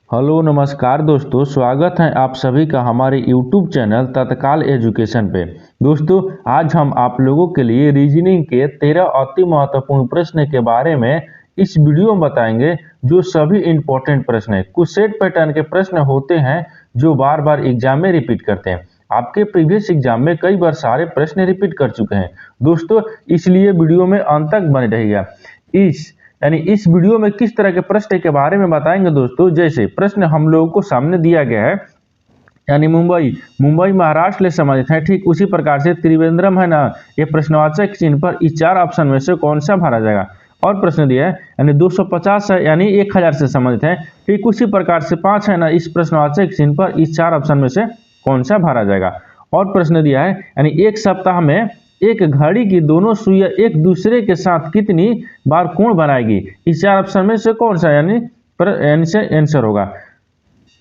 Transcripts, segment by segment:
Hello नमस्कार दोस्तों, स्वागत है आप सभी का हमारे यूट्यूब चैनल तत्काल एजुकेशन पे। दोस्तों, आज हम आप लोगों के लिए रीजनिंग के 13 अति महत्वपूर्ण प्रश्न के बारे में इस वीडियो में बताएंगे, जो सभी इंपॉर्टेंट प्रश्न है। कुछ सेट पैटर्न के प्रश्न होते हैं जो बार बार एग्जाम में रिपीट करते हैं। आपके प्रीवियस एग्जाम में कई बार सारे प्रश्न रिपीट कर चुके हैं दोस्तों, इसलिए वीडियो में अंत तक बने रहिएगा। इस वीडियो में किस तरह के प्रश्न के बारे में बताएंगे दोस्तों। जैसे प्रश्न हम लोगों को सामने दिया गया है, यानी मुंबई महाराष्ट्र से संबंधित है। ठीक उसी प्रकार से त्रिवेंद्रम है ना, ये प्रश्नवाचक चिन्ह पर इस 4 ऑप्शन में से कौन सा भरा जाएगा। और प्रश्न दिया है यानी 250 है, यानी 1000 से संबंधित है। ठीक उसी प्रकार से 5 है ना, इस प्रश्नवाचक चिन्ह पर इस 4 ऑप्शन में से कौन सा भरा जाएगा। और प्रश्न दिया है यानी एक सप्ताह में एक घड़ी की दोनों सुइयां एक दूसरे के साथ कितनी बार कोण बनाएगी। इस 4 ऑप्शन में से कौन सा यानी से आंसर होगा।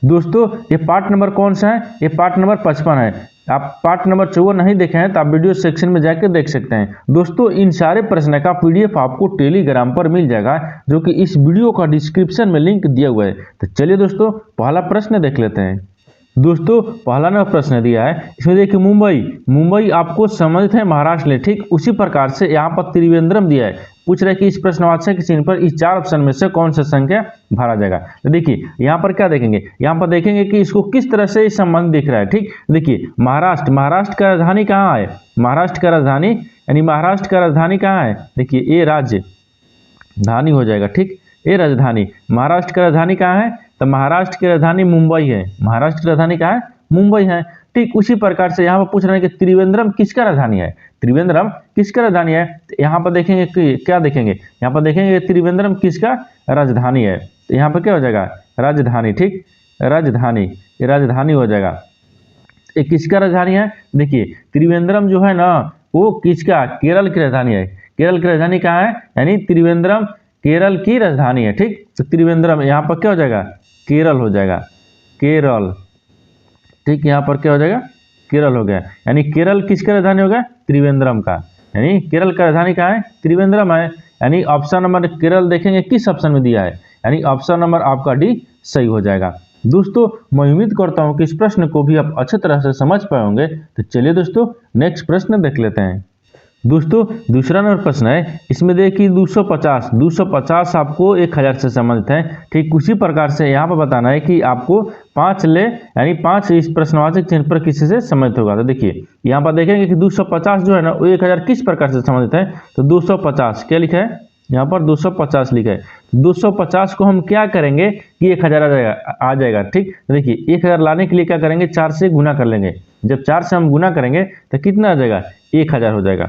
दोस्तों, ये पार्ट नंबर कौन सा है, ये पार्ट नंबर 55 है। आप पार्ट नंबर 54 नहीं देखे हैं तो आप वीडियो सेक्शन में जाकर देख सकते हैं। दोस्तों, इन सारे प्रश्न का पीडीएफ आपको टेलीग्राम पर मिल जाएगा, जो कि इस वीडियो का डिस्क्रिप्शन में लिंक दिया हुआ है। तो चलिए दोस्तों, पहला प्रश्न देख लेते हैं। दोस्तों, पहला नंबर प्रश्न दिया है, इसमें देखिए मुंबई आपको संबंधित है महाराष्ट्र से। ठीक उसी प्रकार से यहाँ पर त्रिवेंद्रम दिया है। पूछ रहे कि इस प्रश्नवाचक चिन्ह पर इस 4 ऑप्शन में से कौन सा संख्या भरा जाएगा। तो देखिए यहाँ पर क्या देखेंगे, यहाँ पर देखेंगे कि इसको किस तरह से संबंध दिख रहा है। ठीक देखिए महाराष्ट्र का राजधानी कहाँ है, महाराष्ट्र का राजधानी यानी महाराष्ट्र का राजधानी कहाँ है। देखिए ये राजधानी हो जाएगा। ठीक ये राजधानी, महाराष्ट्र की राजधानी कहाँ है, तो महाराष्ट्र की राजधानी मुंबई है। महाराष्ट्र की राजधानी कहाँ है, मुंबई है। ठीक उसी प्रकार से यहाँ पर पूछ रहे हैं कि त्रिवेंद्रम किसका राजधानी है, त्रिवेंद्रम किसका राजधानी है। तो यहाँ पर देखेंगे कि क्या देखेंगे, यहाँ पर देखेंगे त्रिवेंद्रम किसका राजधानी है। तो यहाँ पर क्या हो जाएगा, राजधानी। ठीक राजधानी, ये राजधानी हो जाएगा। ये किसका राजधानी है, देखिए त्रिवेंद्रम जो है ना, वो किसका, केरल की राजधानी है। केरल की राजधानी कहाँ है, यानी त्रिवेंद्रम केरल की राजधानी है। ठीक तो त्रिवेंद्रम यहाँ पर क्या हो जाएगा, केरल हो जाएगा, केरल। ठीक यहाँ पर क्या हो जाएगा, केरल हो गया। यानी केरल किसका राजधानी हो गया, त्रिवेंद्रम का। यानी केरल का राजधानी कहाँ है, त्रिवेंद्रम है। यानी ऑप्शन नंबर केरल देखेंगे किस ऑप्शन में दिया है, यानी ऑप्शन नंबर आपका डी सही हो जाएगा। दोस्तों, मैं उम्मीद करता हूँ कि इस प्रश्न को भी आप अच्छे तरह से समझ पाए होंगे। तो चलिए दोस्तों, नेक्स्ट प्रश्न देख लेते हैं। दोस्तों, दूसरा नंबर प्रश्न है, इसमें देखिए 250 आपको 1000 से संबंधित है। ठीक उसी प्रकार से यहाँ पर बताना है कि आपको 5 यानी 5 इस प्रश्नवाचक चिन्ह पर किसी से संबंधित होगा। तो देखिए यहाँ पर देखेंगे कि 250 जो है ना, वो 1000 किस प्रकार से संबंधित है। तो 250 क्या लिखा है, यहाँ पर 250 लिखा है। 250 को हम क्या करेंगे कि 1000 आ जाएगा। ठीक देखिए 1000 लाने के लिए क्या करेंगे, 4 से गुना कर लेंगे। जब 4 से हम गुना करेंगे तो कितना आ जाएगा, 1000 हो जाएगा।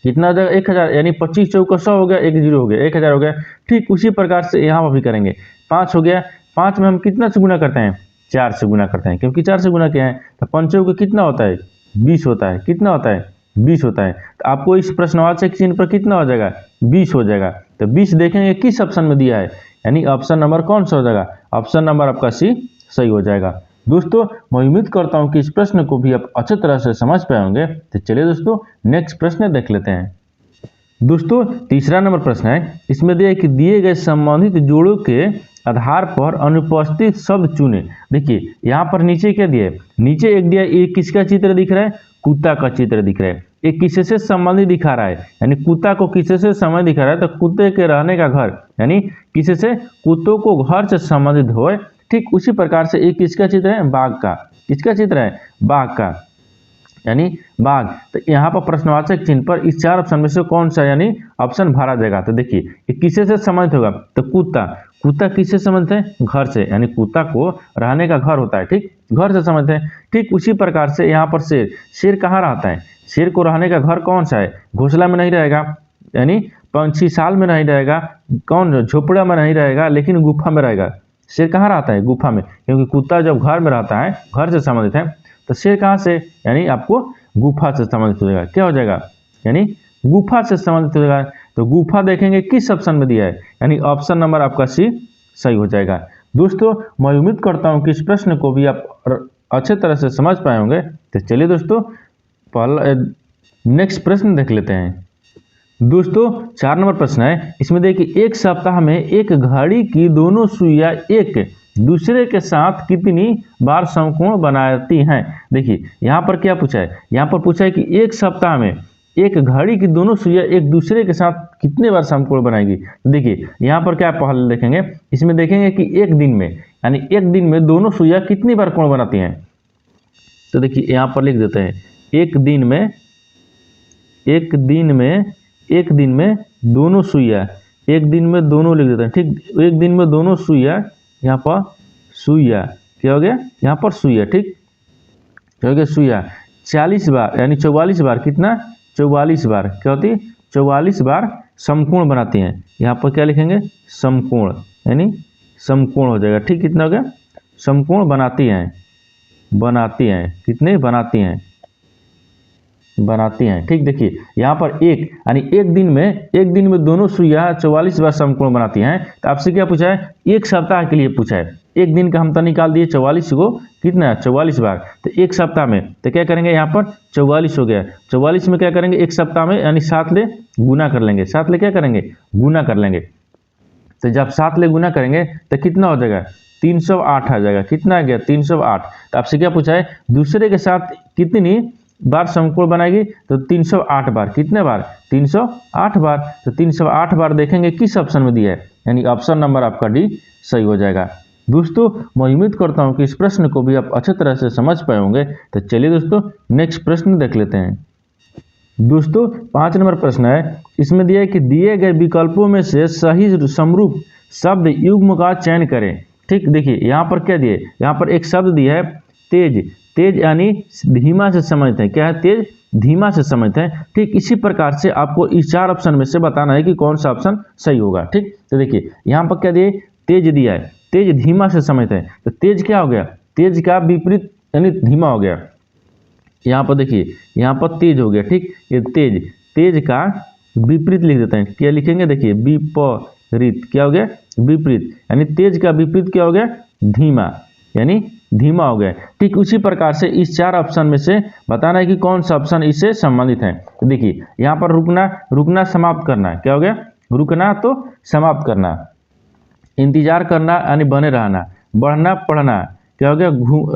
कितना हो जाएगा, 1000 यानी 25 चौका 100 हो गया, 1 0 हो गया, 1000 हो गया। ठीक उसी प्रकार से यहाँ पर भी करेंगे। 5 हो गया, 5 में हम कितना से गुना करते हैं, 4 से गुना करते हैं, क्योंकि 4 से गुना किया है। तो 5 चौके कितना होता है, 20 होता है। कितना होता है, 20 होता है। तो आपको इस प्रश्नवाचक चिन्ह पर कितना हो जाएगा, 20 हो जाएगा। तो 20 देखेंगे किस ऑप्शन में दिया है, यानी ऑप्शन नंबर कौन सा हो जाएगा, ऑप्शन नंबर आपका सी सही हो जाएगा। दोस्तों, मैं उम्मीद करता हूं कि इस प्रश्न को भी आप अच्छे तरह से समझ पाए होंगे। तो चलिए दोस्तों, नेक्स्ट प्रश्न देख लेते हैं। दोस्तों, तीसरा नंबर प्रश्न है, इसमें दिए गए संबंधित जोड़ों के आधार पर अनुपस्थित शब्द चुने। देखिए यहाँ पर नीचे क्या दिया है, नीचे एक दिया, एक किसका चित्र दिख रहा है, कुत्ता का चित्र दिख रहा है। एक किसी से संबंधित दिखा रहा है, यानी कुत्ता को किसी से संबंध दिखा रहा है। तो कुत्ते के रहने का घर, यानी किसी से कुत्तों को घर से संबंधित हो। ठीक उसी प्रकार से एक किसका चित्र है, बाघ का। किसका चित्र है, बाघ का, यानी बाघ। तो यहाँ पर प्रश्नवाचक चिन्ह पर इस 4 ऑप्शन में से कौन सा यानी ऑप्शन भरा जाएगा। तो देखिए ये किससे से संबंधित होगा, तो कुत्ता किससे संबंधित है, घर से, यानी कुत्ता को रहने का घर होता है। ठीक घर से संबंधित है। ठीक उसी प्रकार से यहाँ पर शेर कहाँ रहता है, शेर को रहने का घर कौन सा है, घोंसला में नहीं रहेगा, यानी पंछी साल में नहीं रहेगा, कौन झोपड़ा में नहीं रहेगा, लेकिन गुफा में रहेगा। शेर कहाँ रहता है, गुफा में, क्योंकि कुत्ता जब घर में रहता है, घर से संबंधित है। तो शेर कहाँ से, यानी आपको गुफा से संबंधित हो जाएगा। क्या हो जाएगा, यानी गुफा से संबंधित हो जाएगा। तो गुफा देखेंगे किस ऑप्शन में दिया है, यानी ऑप्शन नंबर आपका सी सही हो जाएगा। दोस्तों, मैं उम्मीद करता हूँ कि इस प्रश्न को भी आप अच्छे तरह से समझ पाए होंगे। तो चलिए दोस्तों, पहला नेक्स्ट प्रश्न देख लेते हैं। दोस्तों 4 नंबर प्रश्न है, इसमें देखिए एक सप्ताह में एक घड़ी की दोनों सुइयां एक दूसरे के साथ कितनी बार समकोण बनाती हैं। देखिए यहाँ पर क्या पूछा है, यहाँ पर पूछा है कि एक सप्ताह में एक घड़ी की दोनों सुइयां एक दूसरे के साथ कितने बार समकोण बनाएगी। देखिए यहाँ पर क्या पहले देखेंगे, इसमें देखेंगे कि एक दिन में यानी एक दिन में दोनों सुइयां कितनी बार कोण बनाती हैं। तो देखिए यहाँ पर लिख देते हैं एक दिन में दोनों सुइयां, एक दिन में दोनों लिख देते हैं, ठीक। एक दिन में दोनों सुइयां, यहाँ पर सुइयां क्या हो गया, यहाँ पर सुइयां, ठीक क्या हो गया, सुइयां 40 बार यानी 44 बार, कितना 44 बार क्या होती है, 44 बार समकोण बनाती हैं। यहाँ पर क्या लिखेंगे, समकोण यानी समकोण हो जाएगा, ठीक। कितना हो गया, समकोण बनाती हैं, कितने बनाती हैं, ठीक। देखिए यहाँ पर एक यानी एक दिन में दोनों सुइयां 44 बार समकोण बनाती हैं। तो आपसे क्या पूछा है, एक सप्ताह के लिए पूछा है। एक दिन का हम तो निकाल दिए 44 को, कितना 44 बार, तो एक सप्ताह में तो क्या करेंगे, यहाँ पर 44 हो गया, 44 में क्या करेंगे एक सप्ताह में यानी 7 ले गुना कर लेंगे, 7 ले क्या करेंगे गुना कर लेंगे। तो जब 7 ले गुना करेंगे तो कितना हो जाएगा 308 आ जाएगा, कितना आ गया 308। तो आपसे क्या पूछा है, दूसरे के साथ कितनी बार समकोण बनाएगी, तो 308 बार, कितने बार 308 बार। तो 308 बार देखेंगे किस ऑप्शन में दिया है, यानी ऑप्शन नंबर आपका डी सही हो जाएगा। दोस्तों मैं उम्मीद करता हूं कि इस प्रश्न को भी आप अच्छे तरह से समझ पाए होंगे। तो चलिए दोस्तों नेक्स्ट प्रश्न देख लेते हैं। दोस्तों 5 नंबर प्रश्न है, इसमें दिया है कि दिए गए विकल्पों में से सही समरूप शब्द युग्म का चयन करें, ठीक। देखिए यहाँ पर क्या दिए, यहाँ पर एक शब्द दिया है तेज, तेज यानी धीमा से समझते हैं, क्या है तेज धीमा से समझते हैं, ठीक। इसी प्रकार से आपको इस 4 ऑप्शन में से बताना है कि कौन सा ऑप्शन सही होगा, ठीक। तो देखिए यहाँ पर क्या दिए, तेज दिया है, तेज धीमा से समझते हैं, तो तेज क्या हो गया, तेज का विपरीत यानी धीमा हो गया। यहाँ पर देखिए यहाँ पर तेज हो गया, ठीक। ये तेज का विपरीत लिख देते हैं, क्या लिखेंगे, देखिए विपरीत क्या हो गया, विपरीत यानी तेज का विपरीत क्या हो गया, धीमा यानी धीमा हो गया, ठीक। उसी प्रकार से इस 4 ऑप्शन में से बताना है कि कौन सा ऑप्शन इससे संबंधित है। तो देखिए यहाँ पर रुकना समाप्त करना, क्या हो गया, रुकना तो समाप्त करना, इंतजार करना यानी बने रहना, बढ़ना पढ़ना, क्या हो गया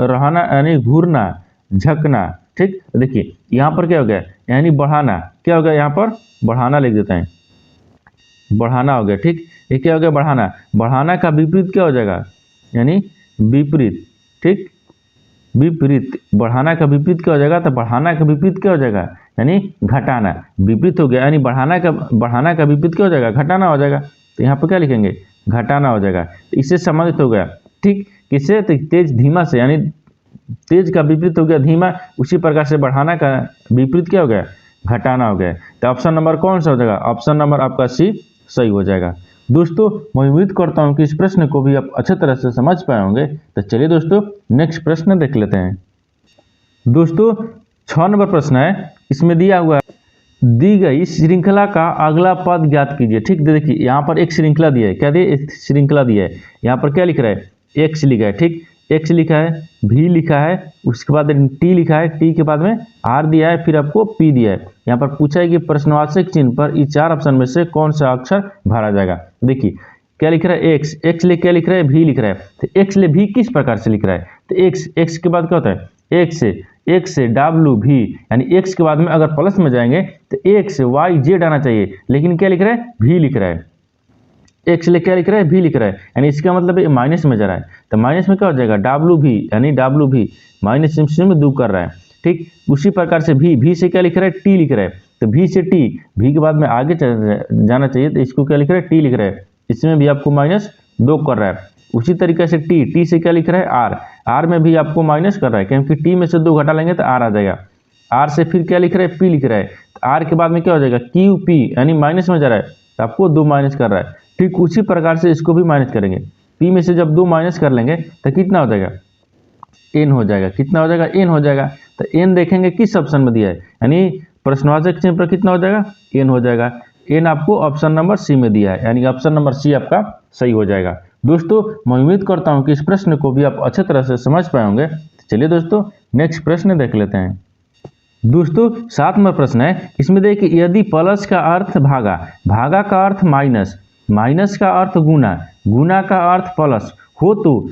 रहना यानी घूरना झकना, ठीक। देखिए यहाँ पर क्या हो गया, यानी बढ़ाना, क्या हो गया, यहाँ पर बढ़ाना लिख देते हैं, बढ़ाना हो गया, ठीक। ये क्या हो गया बढ़ाना का विपरीत क्या हो जाएगा, यानी विपरीत, ठीक। विपरीत, बढ़ाना का विपरीत क्या हो जाएगा, तो बढ़ाना का विपरीत क्या हो जाएगा, यानी घटाना, विपरीत हो गया यानी बढ़ाना का विपरीत क्या हो जाएगा, घटाना हो जाएगा। तो यहाँ पर क्या लिखेंगे, घटाना हो जाएगा, तो इससे संबंधित हो गया, ठीक। किससे, तो तेज धीमा से, यानी तेज का विपरीत हो गया धीमा, उसी प्रकार से बढ़ाना का विपरीत क्या हो गया, घटाना हो गया। तो ऑप्शन नंबर कौन सा हो जाएगा, ऑप्शन नंबर आपका सी सही हो जाएगा। दोस्तों मैं उम्मीद करता हूं कि इस प्रश्न को भी आप अच्छे तरह से समझ पाए होंगे। तो चलिए दोस्तों नेक्स्ट प्रश्न देख लेते हैं। दोस्तों 6 नंबर प्रश्न है, इसमें दिया हुआ है दी गई श्रृंखला का अगला पद ज्ञात कीजिए, ठीक। देखिए यहाँ पर एक श्रृंखला दिया है, क्या दिया, एक श्रृंखला दिया है। यहाँ पर क्या लिख रहा है, एक्स लिखा है, ठीक। एक्स लिखा है, भी लिखा है, उसके बाद टी लिखा है, टी के बाद में आर दिया है, फिर आपको पी दिया है। यहाँ पर पूछा है कि प्रश्नवाचक चिन्ह पर इस 4 ऑप्शन में से कौन सा अक्षर भरा जाएगा। देखिए क्या लिख रहा है, एक्स ले क्या लिख रहा है, भी लिख रहा है। तो एक्स ले भी किस प्रकार से लिख रहा है, तो एक्स के बाद क्या होता है, एक्स से डब्ल्यू भी, यानी एक्स के बाद में अगर प्लस में जाएंगे तो एक्स वाई जेड आना चाहिए, लेकिन क्या लिख रहा है, भी लिख रहा है। एक्स ले क्या लिख रहा है, भी लिख रहा है, यानी इसका मतलब माइनस में जा रहा है। तो माइनस में क्या हो जाएगा, डब्ल्यू भी, यानी डब्ल्यू भी माइनस में दो कर रहा है, ठीक। उसी प्रकार से भी से क्या लिख रहा है, टी लिख रहा है। तो भी से टी, भी के बाद में आगे जाना चाहिए, तो इसको क्या लिख रहा है, टी लिख रहा है, इसमें भी आपको -2 कर रहा है। उसी तरीके से टी से क्या लिख रहा है, आर में भी आपको माइनस कर रहा है, क्योंकि टी में से 2 घटा लेंगे तो आर आ जाएगा। आर से फिर क्या लिख रहा है, पी लिख रहा है। तो आर के बाद में क्या हो जाएगा, क्यू पी, यानी माइनस में जा रहा है, तो आपको 2 माइनस कर रहा है, ठीक। उसी प्रकार से इसको भी माइनस करेंगे, पी में से जब 2 माइनस कर लेंगे तो कितना हो जाएगा, एन हो जाएगा, कितना हो जाएगा, एन हो जाएगा। तो एन देखेंगे किस ऑप्शन में दिया है, यानी प्रश्नवाचक चिन्ह पर कितना हो जाएगा, एन हो जाएगा। एन आपको ऑप्शन नंबर सी में दिया है, यानी ऑप्शन नंबर सी आपका सही हो जाएगा। दोस्तों मैं उम्मीद करता हूं कि इस प्रश्न को भी आप अच्छे तरह से समझ पाए होंगे। चलिए दोस्तों नेक्स्ट प्रश्न देख लेते हैं। दोस्तों 7 नंबर प्रश्न है, इसमें देखिए यदि प्लस का अर्थ भागा, भागा का अर्थ माइनस, माइनस का अर्थ गुना, गुना का अर्थ प्लस हो तो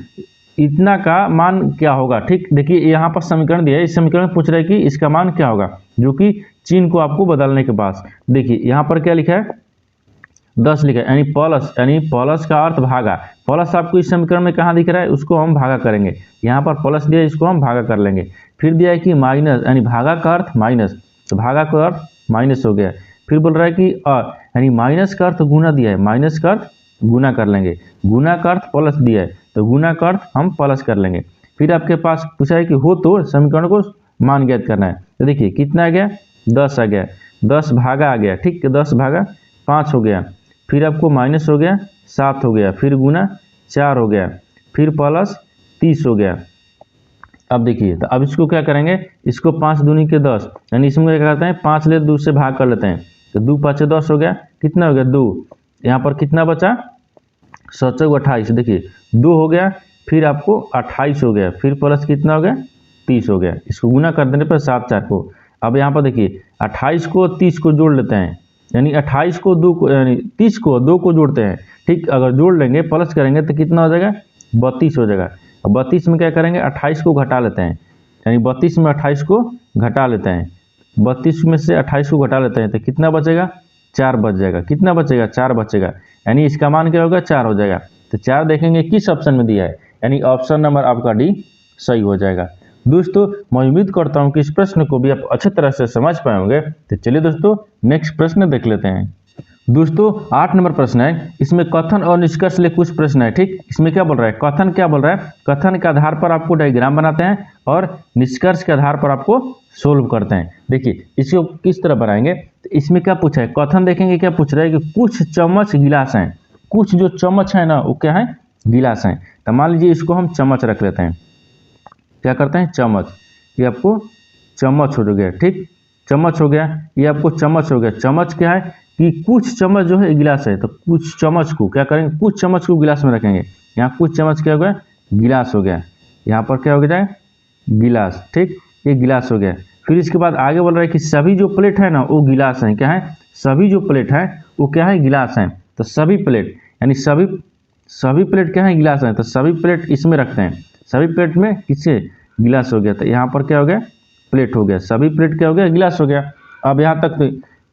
इतना का मान क्या होगा। ठीक, देखिए यहाँ पर समीकरण दिया है, इस समीकरण में पूछ रहा है कि इसका मान क्या होगा, जो कि चिन्ह को आपको बदलने के बाद। देखिए यहाँ पर क्या लिखा है, 10 लिखा है, यानी प्लस का अर्थ भागा। प्लस आपको इस समीकरण में कहाँ दिख रहा है, उसको हम भागा करेंगे। यहाँ पर प्लस दिया है, इसको हम भागा कर लेंगे। फिर दिया है कि माइनस, यानी भागा का अर्थ माइनस, तो भागा का अर्थ माइनस हो गया। फिर बोल रहा है कि यानी माइनस का अर्थ गुना दिया है, माइनस का अर्थ गुना कर लेंगे। गुना का अर्थ प्लस दिया है, तो गुना का अर्थ हम प्लस कर लेंगे। फिर आपके पास पूछा है कि हो तो समीकरण को मान ज्ञात करना है। तो देखिए कितना आ गया, 10 आ गया, 10 भागा आ गया। ठीक, 10 भागा 5 हो गया। फिर आपको माइनस हो गया 7 हो गया, फिर गुना 4 हो गया, फिर प्लस 30 हो गया। अब देखिए, तो अब इसको क्या करेंगे, इसको 5 दूनी के 10, यानी इसमें क्या करते हैं, 5 ले 2 से भाग कर लेते हैं, तो 2 5 10 हो गया। कितना हो गया, 2। यहाँ पर कितना बचा, 7 28। देखिए 2 हो गया, फिर आपको 28 हो गया, फिर प्लस कितना हो गया, 30 हो गया। इसको गुना कर देने पर 7 4 को। अब यहाँ पर देखिए 28 को 30 को जोड़ लेते हैं, यानी 28 को 2 को, यानी 30 को 2 को जोड़ते हैं। ठीक, अगर जोड़ लेंगे प्लस करेंगे तो कितना हो जाएगा, 32 हो जाएगा। अब 32 में क्या करेंगे, 28 को घटा लेते हैं, यानी 32 में 28 को घटा लेते हैं। 32 में से 28 को घटा लेते हैं तो कितना बचेगा, 4 बच जाएगा। कितना बचेगा, 4 बचेगा, यानी इसका मान क्या होगा, 4 हो जाएगा। तो 4 देखेंगे किस ऑप्शन में दिया है, यानी ऑप्शन नंबर आपका डी सही हो जाएगा। दोस्तों मैं उम्मीद करता हूं कि इस प्रश्न को भी आप अच्छी तरह से समझ पाए होंगे। तो चलिए दोस्तों नेक्स्ट प्रश्न देख लेते हैं। दोस्तों 8 नंबर प्रश्न है, इसमें कथन और निष्कर्ष ले कुछ प्रश्न है। ठीक, इसमें क्या बोल रहा है, कथन क्या बोल रहा है, कथन के आधार पर आपको डायग्राम बनाते हैं और निष्कर्ष के आधार पर आपको सोल्व करते हैं। देखिए इसको किस तरह बनाएंगे, तो इसमें क्या पूछा है, कथन देखेंगे क्या पूछ रहा है कि कुछ चम्मच गिलास हैं, कुछ जो चम्मच है ना वो क्या है, गिलास हैं। तो मान लीजिए इसको हम चम्मच रख लेते हैं, क्या करते हैं, चम्मच, ये आपको चम्मच हो गया। ठीक, चम्मच हो गया, ये आपको चम्मच हो गया। चम्मच क्या है कि कुछ चम्मच जो है गिलास है, तो कुछ चम्मच को क्या करेंगे, कुछ चम्मच को गिलास में रखेंगे। यहाँ कुछ चम्मच क्या हो गया, गिलास हो गया। यहाँ पर क्या हो गया, गिलास। ठीक, ये गिलास हो गया। फिर इसके बाद आगे बोल रहा है कि सभी जो प्लेट है ना वो गिलास हैं, क्या है, सभी जो प्लेट है वो क्या है, गिलास हैं। तो सभी प्लेट, यानी सभी प्लेट क्या है, गिलास हैं, तो सभी प्लेट इसमें रखते हैं। सभी प्लेट में किससे, गिलास हो गया। तो यहाँ पर क्या हो गया, प्लेट हो गया, सभी प्लेट क्या हो गया, गिलास हो गया। अब यहाँ तक तो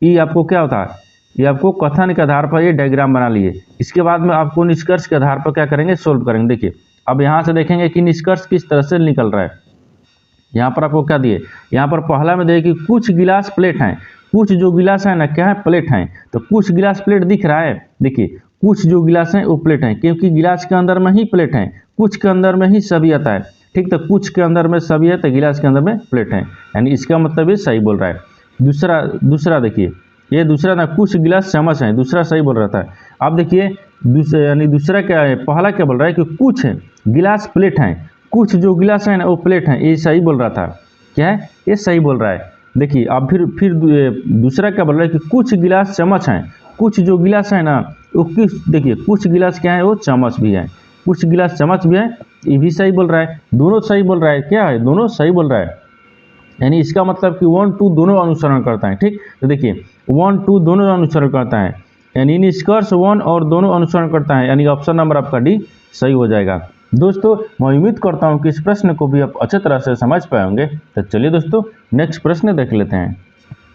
ये आपको क्या होता है, ये आपको कथन के आधार पर ये डायग्राम बना लिए। इसके बाद में आपको निष्कर्ष के आधार पर क्या करेंगे, सोल्व करेंगे। देखिए अब यहाँ से देखेंगे कि निष्कर्ष किस तरह से निकल रहा है। यहाँ पर आपको क्या दिए, यहाँ पर पहला में देखिए कि कुछ गिलास प्लेट हैं, कुछ जो गिलास है ना क्या है, प्लेट हैं। तो कुछ गिलास प्लेट दिख रहा है, देखिए कुछ जो गिलास हैं वो प्लेट हैं, क्योंकि गिलास के अंदर में ही प्लेट हैं, कुछ के अंदर में ही सभी आता है। ठीक, तो कुछ के अंदर में सभी है तो गिलास के अंदर में प्लेट है, यानी इसका मतलब ये सही बोल रहा है। दूसरा देखिए, ये दूसरा ना कुछ गिलास चम्मच है, दूसरा सही बोल रहा था। अब देखिए यानी दूसरा क्या है, पहला क्या बोल रहा है कि कुछ गिलास प्लेट हैं, कुछ जो गिलास है ना वो प्लेट हैं, ये सही बोल रहा था। क्या है, ये सही बोल रहा है। देखिए अब फिर दूसरा क्या बोल रहा है कि कुछ गिलास चम्मच हैं, कुछ जो गिलास है ना वो किस, देखिए कुछ गिलास क्या है, वो चम्मच भी है, कुछ गिलास चम्मच भी है, ये भी सही बोल रहा है। दोनों सही बोल रहा है, क्या है, दोनों सही बोल रहा है, यानी इसका मतलब कि 1 2 दोनों अनुसरण करता है। ठीक, तो देखिए 1 2 दोनों अनुसरण करता है, यानी निष्कर्ष 1 और दोनों अनुसरण करता है, यानी ऑप्शन नंबर आपका डी सही हो जाएगा। दोस्तों मैं उम्मीद करता हूं कि इस प्रश्न को भी आप अच्छी तरह से समझ पाए होंगे। तो चलिए दोस्तों नेक्स्ट प्रश्न देख लेते हैं।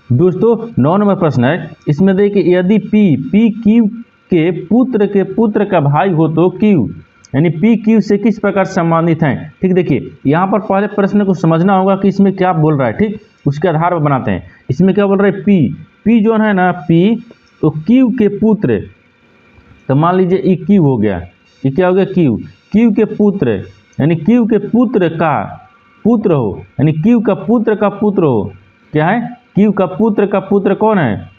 दोस्तों 9 नंबर प्रश्न है, इसमें देखिए यदि पी क्यू के पुत्र का भाई हो तो क्यू, यानी पी क्यू से किस प्रकार संबंधित हैं। ठीक, देखिए यहाँ पर पहले प्रश्न को समझना होगा कि इसमें क्या बोल रहा है। ठीक, उसके आधार पर बनाते हैं। इसमें क्या बोल रहा है, पी जो है ना, पी तो क्यू के पुत्र, तो मान लीजिए ये क्यू हो गया, ये क्या हो गया, क्यू के पुत्र, यानी क्यू के पुत्र का पुत्र हो, यानी क्यू का पुत्र हो, क्या है, क्यू का पुत्र कौन है,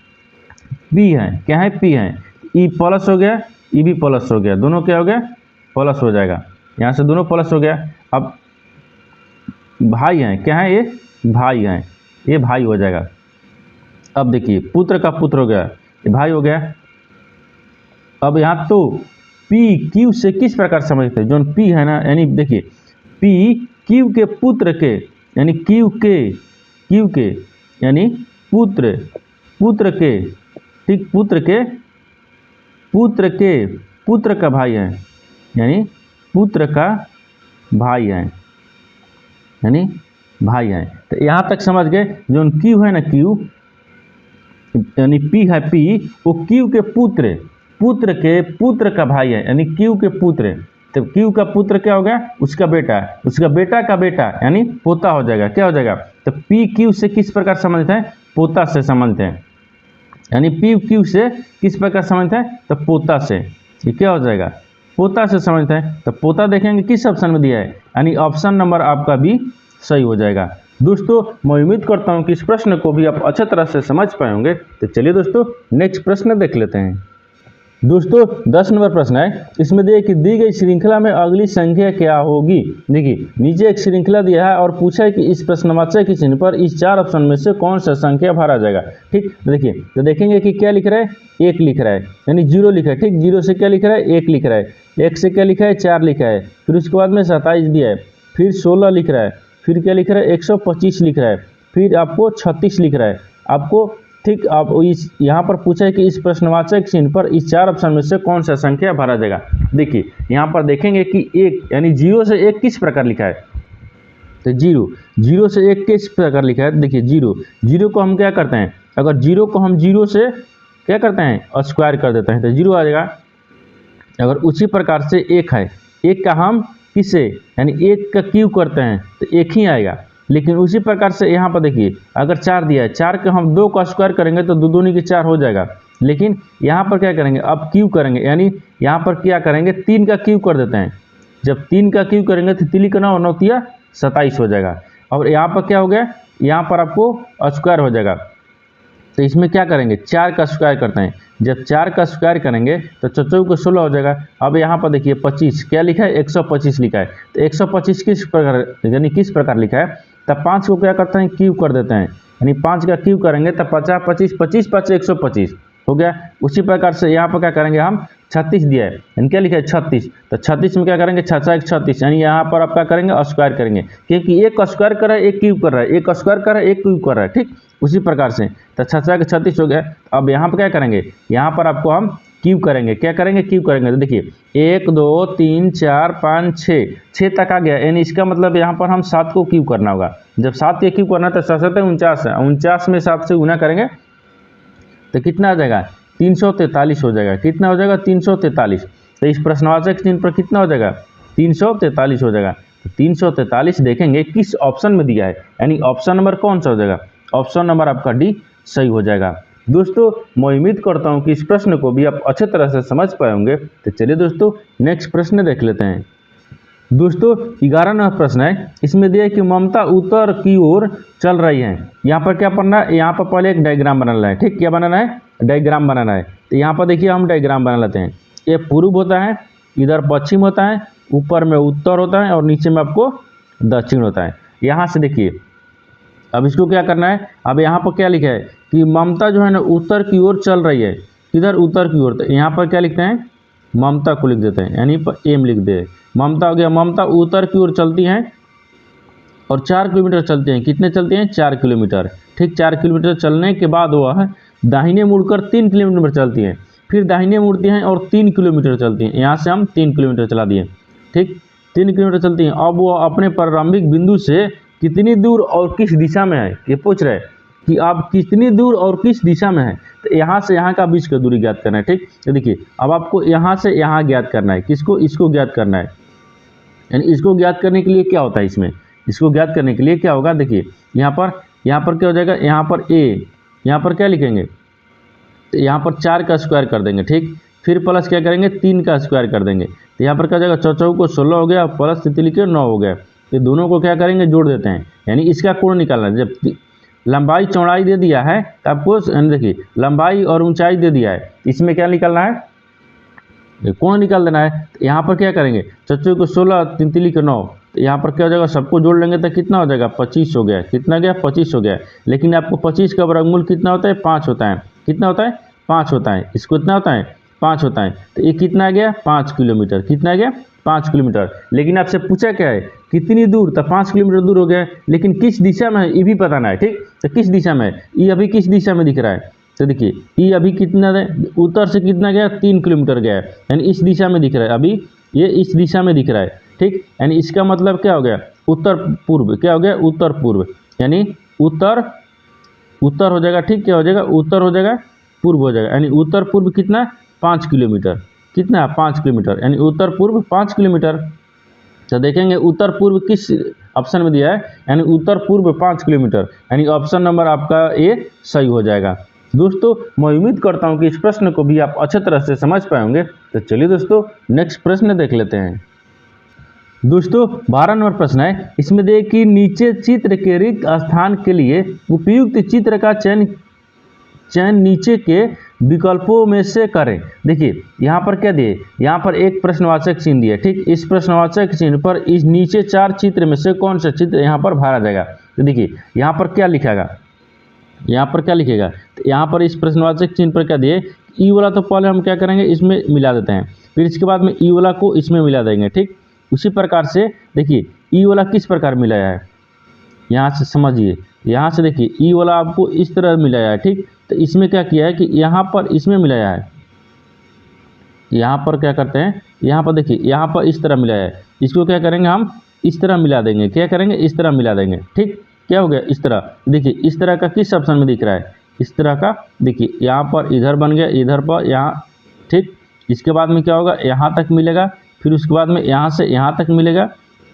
पी है, क्या है, पी है। ई प्लस हो गया, ई भी प्लस हो गया, दोनों क्या हो गया, प्लस हो जाएगा। यहाँ से दोनों प्लस हो गया। अब भाई हैं, क्या है, ये भाई हैं, ये भाई हो जाएगा। अब देखिए पुत्र का पुत्र हो गया, ये भाई हो गया। अब यहाँ तो पी क्यू से किस प्रकार समझते हैं, जो पी है ना, यानी देखिए पी क्यू के पुत्र के, यानी क्यू के यानी पुत्र के, ठीक, पुत्र का भाई है, यानी पुत्र का भाई है, यानी भाई है। तो यहाँ तक समझ गए। जो क्यू है ना, क्यू यानी पी है, पी वो क्यू के पुत्र का भाई है, यानी क्यू के पुत्र। तो क्यू का पुत्र क्या हो गया, उसका बेटा, उसका बेटा का बेटा यानी पोता हो जाएगा। क्या हो जाएगा, तो पी क्यू से किस प्रकार संबंधित है, पोता से संबंधित है, यानी पी क्यू से किस प्रकार संबंधित है, तो पोता से। ये क्या हो जाएगा, पोता से संबंधित है। तो पोता देखेंगे किस ऑप्शन में दिया है, यानी ऑप्शन नंबर आपका भी सही हो जाएगा। दोस्तों मैं उम्मीद करता हूं कि इस प्रश्न को भी आप अच्छी तरह से समझ पाए होंगे। तो चलिए दोस्तों नेक्स्ट प्रश्न देख लेते हैं। दोस्तों 10 नंबर प्रश्न है। इसमें देखिए कि दी गई श्रृंखला में अगली संख्या क्या होगी। देखिए नीचे एक श्रृंखला दिया है और पूछा है कि इस प्रश्नवाचक के चिन्ह पर इस 4 ऑप्शन में से कौन सा संख्या भरा जाएगा। ठीक, देखिए तो देखेंगे कि क्या लिख रहा है, 1 लिख रहा है, यानी 0 लिखा है। ठीक, 0 से क्या लिख रहा है, 1 लिख रहा है, 1 से क्या लिखा है, 4 लिखा है, फिर उसके बाद में 27 दिया है, फिर 16 लिख रहा है, फिर क्या लिख रहा है, 125 लिख रहा है, फिर आपको 36 लिख रहा है आपको। ठीक, आप इस यहाँ पर पूछा है कि इस प्रश्नवाचक चिन्ह पर इस 4 ऑप्शन में से कौन सा संख्या भरा जाएगा। देखिए यहाँ पर देखेंगे कि 1 यानी 0 से 1 किस प्रकार लिखा है, तो 0 से 1 किस प्रकार लिखा है। देखिए 0 को हम क्या करते हैं, अगर 0 को हम 0 से क्या करते हैं, स्क्वायर कर देते हैं तो 0 आ जाएगा। अगर उसी प्रकार से 1 है, 1 का हम किससे यानी 1 का क्यू करते हैं तो 1 ही आएगा। लेकिन उसी प्रकार से यहाँ पर देखिए अगर 4 दिया है, 4 का हम 2 का स्क्वायर करेंगे तो 2 दूनी के 4 हो जाएगा। लेकिन यहाँ पर क्या करेंगे, अब क्यू करेंगे, यानी यहाँ पर क्या करेंगे, 3 का क्यू कर देते हैं। जब 3 का क्यू करेंगे तो 3 का 9 9 27 हो जाएगा। और यहाँ पर क्या हो गया, यहाँ पर आपको स्क्वायर हो जाएगा। तो इसमें क्या करेंगे, 4 का स्क्वायर करते हैं। जब 4 का स्क्वायर करेंगे तो 4 को 16 हो जाएगा। अब यहाँ पर देखिए 25 क्या लिखा है, 125 लिखा है। तो 125 किस प्रकार यानी किस प्रकार लिखा है, तब 5 को क्या करते हैं, क्यू कर देते हैं, यानी 5 का क्यू करेंगे तब 50 25 25 5 125 हो गया। उसी प्रकार से यहाँ पर क्या करेंगे, हम 36 दिया है, यानी क्या लिखा है 36, तो 36 में क्या करेंगे 36, यानी यहाँ पर आप क्या करेंगे, स्क्वायर करेंगे, क्योंकि एक स्क्वायर कर रहा है, एक क्यूब कर रहा है, एक स्क्वायर कर रहा है, एक क्यूब कर रहा है। ठीक, उसी प्रकार से तो 36 हो गया। अब यहाँ पर क्या करेंगे, यहाँ पर आपको हम क्यूब करेंगे, क्या करेंगे, क्यूब करेंगे। तो देखिए 1 2 3 4 5 6 तक आ गया, यानी इसका मतलब यहाँ पर हम 7 को क्यूब करना होगा। जब 7 के क्यूब करना है तो 7 49 है, 49 में 7 से गुना करेंगे तो कितना आ जाएगा, 343 हो जाएगा। कितना हो जाएगा, 343। तो इस प्रश्नवाचक चिन्ह पर कितना हो जाएगा, 343 हो जाएगा। तो 343 देखेंगे किस ऑप्शन में दिया है, यानी ऑप्शन नंबर कौन सा हो जाएगा, ऑप्शन नंबर आपका डी सही हो जाएगा। दोस्तों मैं उम्मीद करता हूं कि इस प्रश्न को भी आप अच्छे तरह से समझ पाए होंगे। तो चलिए दोस्तों नेक्स्ट प्रश्न देख लेते हैं। दोस्तों 11 नंबर प्रश्न है। इसमें दिया है कि ममता उत्तर की ओर चल रही है। यहाँ पर क्या पढ़ना है, यहाँ पर पहले एक डायग्राम बनाना है। ठीक, क्या बनाना है, डायग्राम बनाना है। तो यहाँ पर देखिए हम डायग्राम बना लेते हैं। ये पूर्व होता है, इधर पश्चिम होता है, ऊपर में उत्तर होता है और नीचे में आपको दक्षिण होता है। यहाँ से देखिए अब इसको क्या करना है, अब यहाँ पर क्या लिखा है कि ममता जो है ना उत्तर की ओर चल रही है। किधर, उत्तर की ओर। तो यहाँ पर क्या लिखते हैं, ममता को लिख देते हैं, यानी एम लिख दे। ममता हो गया, ममता उत्तर की ओर चलती हैं और 4 किलोमीटर चलती हैं। कितने चलती हैं, 4 किलोमीटर। ठीक, 4 किलोमीटर चलने के बाद वह दाहिने मुड़कर 3 किलोमीटर चलती हैं, फिर दाहिने मुड़ती हैं और 3 किलोमीटर चलती हैं। यहाँ से हम 3 किलोमीटर चला दिए। ठीक, 3 किलोमीटर चलती हैं। अब वो अपने प्रारंभिक बिंदु से कितनी दूर और किस दिशा में है, ये पूछ रहे हैं कि आप कितनी दूर और किस दिशा में है। तो यहाँ से यहाँ का बीच का दूरी ज्ञात करना है। ठीक, तो देखिए अब आपको यहाँ से यहाँ ज्ञात करना है। किसको, इसको ज्ञात करना है। यानी इसको ज्ञात करने के लिए क्या होता है, इसमें इसको ज्ञात करने के लिए क्या होगा, देखिए यहाँ पर क्या हो जाएगा, यहाँ पर ए, यहाँ पर क्या लिखेंगे, तो यहाँ पर 4 का स्क्वायर कर देंगे। ठीक, फिर प्लस क्या करेंगे, 3 का स्क्वायर कर देंगे। तो यहाँ पर क्या हो जाएगा, 4 को 16 हो गया, प्लस 3 लिखे 9 हो गया। तो दोनों को क्या करेंगे, जोड़ देते हैं, यानी इसका कोण निकालना है। जब लंबाई चौड़ाई दे दिया है तो आपको देखिए लंबाई और ऊंचाई दे दिया है, इसमें क्या निकालना है, कोण निकाल देना है। तो यहाँ पर क्या करेंगे, 4 को 16 3 3 लिखे 9। तो यहाँ पर क्या हो जाएगा, सबको जोड़ लेंगे तो कितना हो जाएगा, 25 हो गया। कितना गया, 25 हो गया। लेकिन आपको 25 का वर्गमूल कितना होता है, 5 होता है। कितना होता है, 5 होता है। इसको कितना होता है, 5 होता है। तो ये कितना आ गया, 5 किलोमीटर। कितना आ गया, 5 किलोमीटर। लेकिन आपसे पूछा क्या है, कितनी दूर, तो 5 किलोमीटर दूर हो गया। लेकिन किस दिशा में है ये भी बताना है। ठीक, तो किस दिशा में है, ये अभी किस दिशा में दिख रहा है, तो देखिए ये अभी कितना है, उत्तर से कितना गया, 3 किलोमीटर गया है, यानी इस दिशा में दिख रहा है। अभी ये इस दिशा में दिख रहा है, ठीक। यानी इसका मतलब क्या हो गया, उत्तर पूर्व। क्या हो गया, उत्तर पूर्व, यानी उत्तर उत्तर हो जाएगा, ठीक। क्या हो जाएगा, उत्तर हो जाएगा, पूर्व हो जाएगा। यानी उत्तर पूर्व कितना, 5 किलोमीटर। कितना, 5 किलोमीटर, यानी उत्तर पूर्व 5 किलोमीटर। तो देखेंगे उत्तर पूर्व किस ऑप्शन में दिया है, यानी उत्तर पूर्व 5 किलोमीटर, यानी ऑप्शन नंबर आपका ए सही हो जाएगा। दोस्तों मैं उम्मीद करता हूं कि इस प्रश्न को भी आप अच्छे तरह से समझ पाए होंगे। तो चलिए दोस्तों नेक्स्ट प्रश्न देख लेते हैं। दोस्तों 12 नंबर प्रश्न है, इसमें देखिए कि नीचे चित्र के रिक्त स्थान के लिए उपयुक्त चित्र का चयन नीचे के विकल्पों में से करें। देखिए यहाँ पर क्या दिए, यहाँ पर एक प्रश्नवाचक चिन्ह दिया, ठीक। इस प्रश्नवाचक चिन्ह पर इस नीचे 4 चित्र में से कौन सा चित्र यहाँ पर भरा जाएगा। तो देखिए यहाँ पर क्या लिखेगा, यहाँ पर क्या लिखेगा, तो यहाँ पर इस प्रश्नवाचक चिन्ह पर क्या दिए, ई वाला तो पहले हम क्या करेंगे, इसमें मिला देते हैं, फिर इसके बाद में ई वाला को इसमें मिला देंगे, ठीक। उसी प्रकार से देखिए ई वाला किस प्रकार मिलाया है, यहाँ से समझिए, यहाँ से देखिए ई वाला आपको इस तरह मिलाया है, ठीक। तो इसमें क्या किया है कि यहाँ पर इसमें मिलाया है, यहाँ पर क्या करते हैं, यहाँ पर देखिए यहाँ पर इस तरह मिलाया है, इसको क्या करेंगे हम इस तरह मिला देंगे। क्या करेंगे, इस तरह मिला देंगे, ठीक। क्या हो गया, इस तरह। देखिए इस तरह का किस ऑप्शन में दिख रहा है, इस तरह का। देखिए यहाँ पर इधर बन गया, इधर पर यहाँ, ठीक। इसके बाद में क्या होगा, यहाँ तक मिलेगा, फिर उसके बाद में यहाँ से यहाँ तक मिलेगा,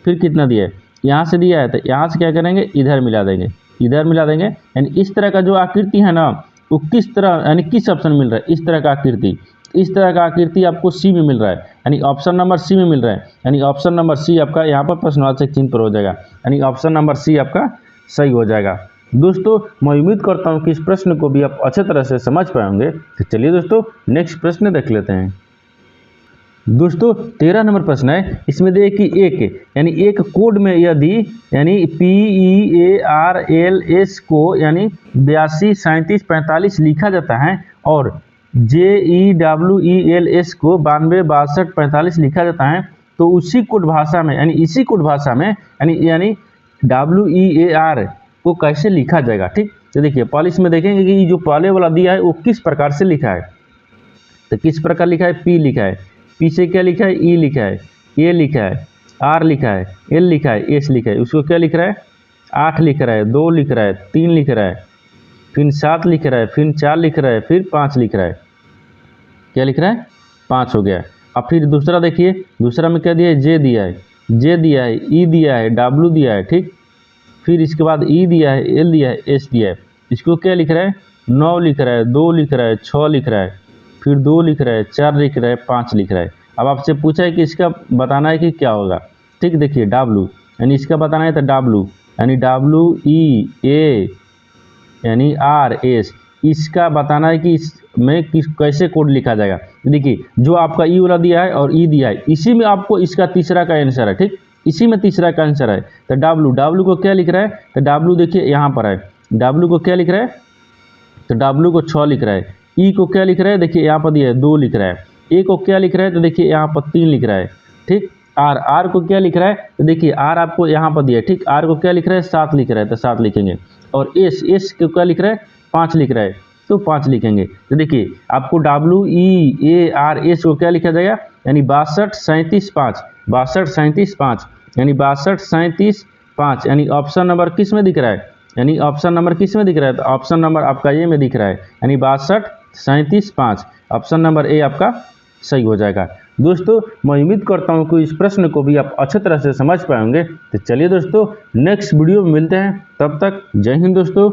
फिर कितना दिया है, यहाँ से दिया है, तो यहाँ से क्या करेंगे, इधर मिला देंगे, इधर मिला देंगे। यानी इस तरह का जो आकृति है ना, वो किस तरह, यानी किस ऑप्शन मिल रहा है, इस तरह का आकृति। इस तरह का आकृति आपको सी में मिल रहा है, यानी ऑप्शन नंबर सी में मिल रहा है, यानी ऑप्शन नंबर सी आपका यहाँ पर प्रश्नवाचक चिन्ह पर हो जाएगा, यानी ऑप्शन नंबर सी आपका सही हो जाएगा। दोस्तों मैं उम्मीद करता हूँ कि इस प्रश्न को भी आप अच्छे तरह से समझ पाए होंगे। तो चलिए दोस्तों नेक्स्ट प्रश्न देख लेते हैं। दोस्तों 13 नंबर प्रश्न है, इसमें देखिए कि एक यानी एक कोड में यदि यानी PEARLS को यानी 82 37 45 लिखा जाता है और JEWELS को 92 62 45 लिखा जाता है, तो उसी कोड भाषा में यानी इसी कोड भाषा में यानी WEAR को कैसे लिखा जाएगा, ठीक। तो देखिए पहले इसमें देखेंगे कि जो पहले वाला दिया है वो किस प्रकार से लिखा है। तो किस प्रकार लिखा है, P लिखा है, P से क्या लिखा है, E लिखा है, A लिखा है, R लिखा है, L लिखा है, S लिखा है। उसको क्या लिख रहा है, 8 लिख रहा है, 2 लिख रहा है, 3 लिख रहा है, फिर 7 लिख रहा है, फिर 4 लिख रहा है, फिर 5 लिख रहा है। क्या लिख रहा है, 5 हो गया। अब फिर दूसरा देखिए, दूसरा में क्या दिया है, J दिया है, J दिया है, E दिया है, W दिया है, ठीक। फिर इसके बाद E दिया है, L दिया है, S दिया है। इसको क्या लिख रहा है, 9 लिख रहा है, 2 लिख रहा है, 6 लिख रहा है, फिर 2 लिख रहा है, 4 लिख रहा है, 5 लिख रहा है। अब आपसे पूछा है कि इसका बताना है कि क्या होगा, ठीक। देखिए W यानी इसका बताना है, तो W यानी WEA यानी RS, इसका बताना है कि इसमें कैसे कोड लिखा जाएगा। देखिए जो आपका E वाला दिया है और E दिया है, इसी में आपको इसका तीसरा का आंसर है, ठीक। इसी में तीसरा का आंसर है। तो W को क्या लिख रहा है, तो W देखिए यहाँ पर है, W को क्या लिख रहा है, तो W को 6 लिख रहा है। E को क्या लिख रहा है, देखिए यहाँ पर दिया है 2 लिख रहा है। A को क्या लिख रहा है, तो देखिए यहाँ पर 3 लिख रहा है, ठीक। R को क्या लिख रहा है, तो देखिए R आपको यहाँ पर दिया है, ठीक। R को क्या लिख रहा है, 7 लिख रहा है, तो 7 लिखेंगे। और S को क्या लिख रहा है, 5 लिख रहा है, तो 5 लिखेंगे। तो देखिए आपको WEARS को क्या लिखा जाएगा, यानी 62 37 5, 62 37 5, यानी 62 37 5, यानी ऑप्शन नंबर किस में दिख रहा है, यानी ऑप्शन नंबर किस में दिख रहा है, तो ऑप्शन नंबर आपका ए में दिख रहा है, यानी 62 37 5, ऑप्शन नंबर ए आपका सही हो जाएगा। दोस्तों मैं उम्मीद करता हूं कि इस प्रश्न को भी आप अच्छे तरह से समझ पाएंगे। तो चलिए दोस्तों नेक्स्ट वीडियो में मिलते हैं, तब तक जय हिंद दोस्तों।